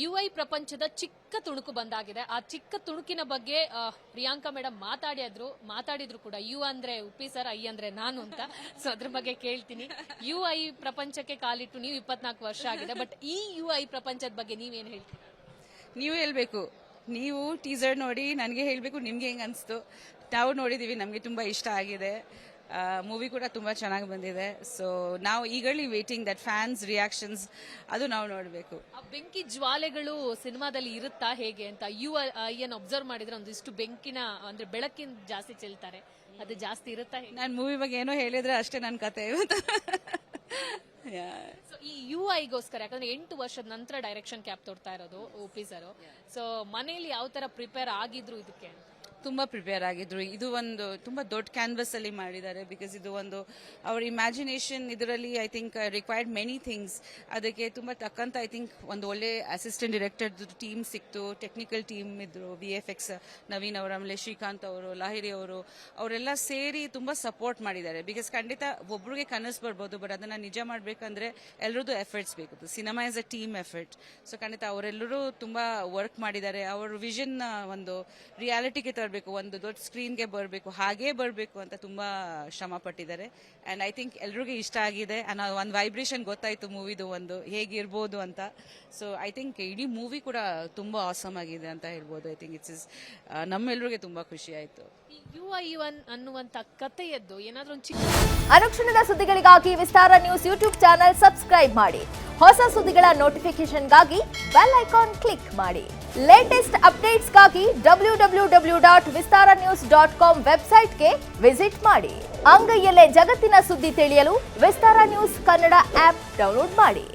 UI ಪ್ರಪಂಚದ ಚಿಕ್ಕ ತುಣುಕು ಬಂದಾಗಿದೆ. ಆ ಚಿಕ್ಕ ತುಣುಕಿನ ಬಗ್ಗೆ ಪ್ರಿಯಾಂಕಾ ಮೇಡಮ್ ಮಾತಾಡಿದ್ರು ಕೂಡ. ಯು ಅಂದ್ರೆ ಉಪ್ಪಿ ಸರ್, ಐ ಅಂದ್ರೆ ನಾನು ಅಂತ. ಸೊ ಅದ್ರ ಬಗ್ಗೆ ಕೇಳ್ತೀನಿ. UI ಪ್ರಪಂಚಕ್ಕೆ ಕಾಲಿಟ್ಟು ನೀವು 24 ವರ್ಷ ಆಗಿದೆ. ಬಟ್ ಈ UI ಪ್ರಪಂಚದ ಬಗ್ಗೆ ನೀವೇನು ಹೇಳ್ತೀರಾ? ನೀವು ಹೇಳ್ಬೇಕು. ನೀವು ಟೀಸರ್ ನೋಡಿ ನನಗೆ ಹೇಳಬೇಕು ನಿಮ್ಗೆ ಹೆಂಗೆ ಅನಿಸ್ತು. ನಾವು ನೋಡಿದೀವಿ, ನಮಗೆ ತುಂಬಾ ಇಷ್ಟ ಆಗಿದೆ. ಮೂವಿ ಕೂಡ ತುಂಬಾ ಚೆನ್ನಾಗಿ ಬಂದಿದೆ. ಸೊ ನಾವು ಈಗಲಿ ವೇಟಿಂಗ್ ದಟ್ ಫ್ಯಾನ್ಸ್ ರಿಯಾಕ್ಷನ್ಸ್ ಅದು ನಾವು ನೋಡಬೇಕು. ಆ ಬೆಂಕಿ ಜ್ವಾಲೆಗಳು ಸಿನಿಮಾದಲ್ಲಿ ಇರುತ್ತಾ ಹೇಗೆ ಅಂತ ಏನು ಅಬ್ಸರ್ವ್ ಮಾಡಿದ್ರೆ ಒಂದಿಷ್ಟು ಬೆಂಕಿನ ಅಂದ್ರೆ ಬೆಳಕಿನ ಜಾಸ್ತಿ ಚೆಲ್ತಾರೆ, ಅದು ಜಾಸ್ತಿ ಇರುತ್ತಾ? ನಾನು ಮೂವಿ ಬಗ್ಗೆ ಏನೋ ಹೇಳಿದ್ರೆ ಅಷ್ಟೇ ನನ್ನ ಕತೆ ಇವತ್ತು. ಈ UI-ಗೋಸ್ಕರ ಯಾಕಂದ್ರೆ 8 ವರ್ಷದ ನಂತರ ಡೈರೆಕ್ಷನ್ ಕ್ಯಾಪ್ ತೊಡ್ತಾ ಇರೋದು ಉಪ್ಪಿ ಸರ್. ಸೊ ಮನೇಲಿ ಯಾವ ತರ ಪ್ರಿಪೇರ್ ಆಗಿದ್ರು ಇದಕ್ಕೆ? ತುಂಬಾ ಪ್ರಿಪೇರ್ ಆಗಿದ್ರು. ಇದು ಒಂದು ತುಂಬಾ ದೊಡ್ಡ ಕ್ಯಾನ್ವಸ್ ಅಲ್ಲಿ ಮಾಡಿದ್ದಾರೆ. ಬಿಕಾಸ್ ಇದು ಒಂದು ಅವ್ರ ಇಮ್ಯಾಜಿನೇಷನ್ ಇದರಲ್ಲಿ I think required many things. ಅದಕ್ಕೆ ತುಂಬಾ ತಕ್ಕಂತ ಐ ಥಿಂಕ್ ಒಂದು ಒಳ್ಳೆ ಅಸಿಸ್ಟೆಂಟ್ ಡೈರೆಕ್ಟರ್ ಟೀಮ್ ಸಿಕ್ತು, ಟೆಕ್ನಿಕಲ್ ಟೀಮ್ ಇದ್ರು, VFX ನವೀನ್ ಅವರು, ಆಮೇಲೆ ಶ್ರೀಕಾಂತ್ ಅವರು, ಲಾಹಿರಿ ಅವರು, ಅವರೆಲ್ಲ ಸೇರಿ ತುಂಬಾ ಸಪೋರ್ಟ್ ಮಾಡಿದ್ದಾರೆ. ಬಿಕಾಸ್ ಖಂಡಿತ ಒಬ್ರಿಗೆ ಕನಸು ಬರ್ಬೋದು, ಬಟ್ ಅದನ್ನ ನಿಜ ಮಾಡ್ಬೇಕಂದ್ರೆ ಎಲ್ಲರದ್ದು ಎಫರ್ಟ್ಸ್ ಬೇಕು. Cinema is a team effort. So ಖಂಡಿತ ಅವರೆಲ್ಲರೂ ತುಂಬಾ ವರ್ಕ್ ಮಾಡಿದ್ದಾರೆ. ಅವ್ರ ವಿಷನ್ ಒಂದು ರಿಯಾಲಿಟಿಗೆ ತರಬೇಕು, ಒಂದು ದೊಡ್ಡ ಸ್ಕ್ರೀನ್ಗೆ ಬರಬೇಕು, ಹಾಗೇ ಬರಬೇಕು ಅಂತ ತುಂಬಾ ಶ್ರಮ ಪಟ್ಟಿದ್ದಾರೆ. ಅಂಡ್ ಐ ಥಿಂಕ್ ಎಲ್ರಿಗೂ ಇಷ್ಟ ಆಗಿದೆ. ಒಂದು ವೈಬ್ರೇಷನ್ ಗೊತ್ತಾಯ್ತು ಮೂವಿದು ಒಂದು ಹೇಗಿರ್ಬೋದು ಅಂತ. ಸೊ ಐ ಥಿಂಕ್ ಇಡೀ ಮೂವಿ ಕೂಡ ತುಂಬಾ ಆಸಮ್ ಆಗಿದೆ ಅಂತ ಹೇಳ್ಬೋದು. ಐ ಥಿಂಕ್ ಇಟ್ಸ್ ನಮ್ಮೆಲ್ಲರಿಗೆ ತುಂಬಾ ಖುಷಿ ಆಯ್ತು. UI ಅನ್ನುವಂತ ಕಥೆಯದ್ದು ಏನಾದ್ರೂ ಒಂದು ಚಿಕ್ಕ ಅನುಕ್ಷಣದ ಸುದ್ದಿಗಳಿಗಾಗಿ ವಿಸ್ತಾರ ನ್ಯೂಸ್ ಯೂಟ್ಯೂಬ್ ಚಾನೆಲ್ ಸಬ್ಸ್ಕ್ರೈಬ್ ಮಾಡಿ. ಹೊಸ ಸುದ್ದಿಗಳ ನೋಟಿಫಿಕೇಶನ್ಗಾಗಿ ಬೆಲ್ ಐಕಾನ್ ಕ್ಲಿಕ್ ಮಾಡಿ. ಲೇಟೆಸ್ಟ್ ಅಪ್ಡೇಟ್ಸ್ಗಾಗಿ www.vistaranews.com ವೆಬ್ಸೈಟ್ಗೆ ವಿಸಿಟ್ ಮಾಡಿ. ಅಂಗೈಯಲ್ಲೇ ಜಗತ್ತಿನ ಸುದ್ದಿ ತಿಳಿಯಲು ವಿಸ್ತಾರ ನ್ಯೂಸ್ ಕನ್ನಡ ಆಪ್ ಡೌನ್ಲೋಡ್ ಮಾಡಿ.